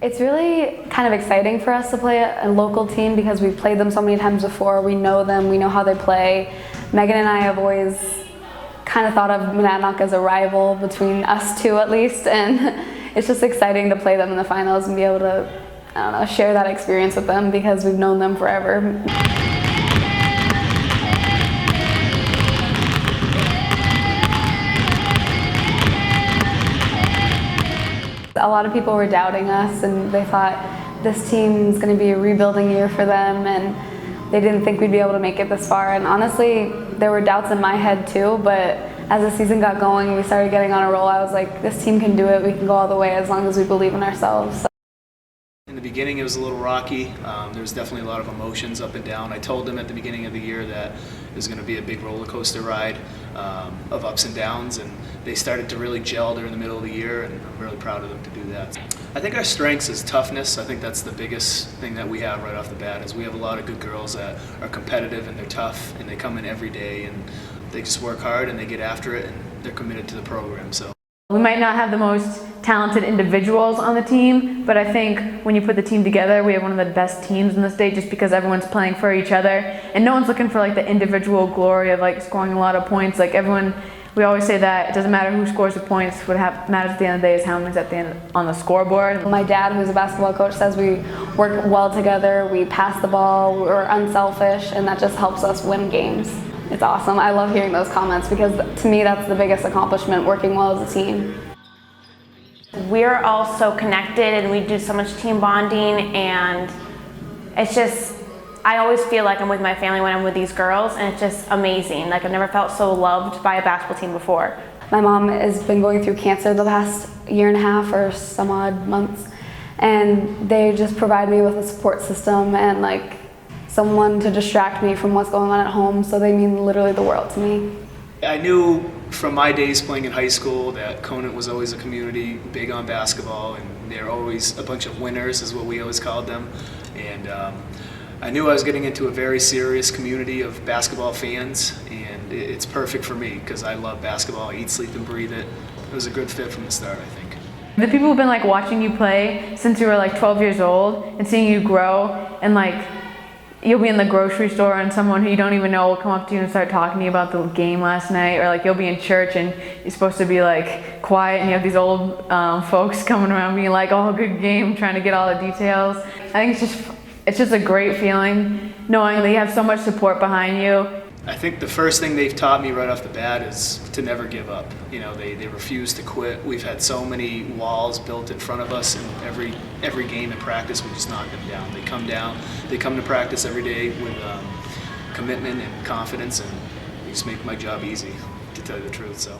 It's really kind of exciting for us to play a local team because we've played them so many times before. We know them, we know how they play. Megan and I have always kind of thought of Monadnock as a rival between us two at least, and it's just exciting to play them in the finals and be able to, I don't know, share that experience with them because we've known them forever. A lot of people were doubting us and they thought this team's going to be a rebuilding year for them, and they didn't think we'd be able to make it this far. And honestly, there were doubts in my head too, but as the season got going, we started getting on a roll. I was like, this team can do it, we can go all the way as long as we believe in ourselves. In the beginning, it was a little rocky. There was definitely a lot of emotions up and down. I told them at the beginning of the year that it was going to be a big roller coaster ride of ups and downs, and they started to really gel during the middle of the year, and I'm really proud of them to do that. I think our strengths is toughness. I think that's the biggest thing that we have right off the bat, is we have a lot of good girls that are competitive and they're tough and they come in every day and they just work hard and they get after it and they're committed to the program. So we might not have the most talented individuals on the team, but I think when you put the team together, we have one of the best teams in the state just because everyone's playing for each other and no one's looking for like the individual glory of like scoring a lot of points. Like everyone, we always say that it doesn't matter who scores the points. What matters at the end of the day is how many's at the end on the scoreboard. My dad, who's a basketball coach, says we work well together, we pass the ball, we're unselfish, and that just helps us win games. It's awesome. I love hearing those comments because to me that's the biggest accomplishment, working well as a team. We're all so connected and we do so much team bonding, and it's just, I always feel like I'm with my family when I'm with these girls, and it's just amazing. Like I've never felt so loved by a basketball team before. My mom has been going through cancer the past year and a half or some odd months, and they just provide me with a support system and like someone to distract me from what's going on at home, so they mean literally the world to me. I knew from my days playing in high school that Conant was always a community big on basketball, and they're always a bunch of winners is what we always called them. And I knew I was getting into a very serious community of basketball fans, and it's perfect for me because I love basketball. I eat, sleep, and breathe it. It was a good fit from the start, I think. The people who've been like watching you play since you were like 12 years old and seeing you grow, and like you'll be in the grocery store and someone who you don't even know will come up to you and start talking to you about the game last night, or like you'll be in church and you're supposed to be like quiet and you have these old folks coming around being like, oh, good game, trying to get all the details. I think it's just a great feeling knowing that you have so much support behind you. I think the first thing they've taught me right off the bat is to never give up. You know, they refuse to quit. We've had so many walls built in front of us, and every game and practice we just knock them down. They come to practice every day with commitment and confidence, and they just make my job easy, to tell you the truth. So.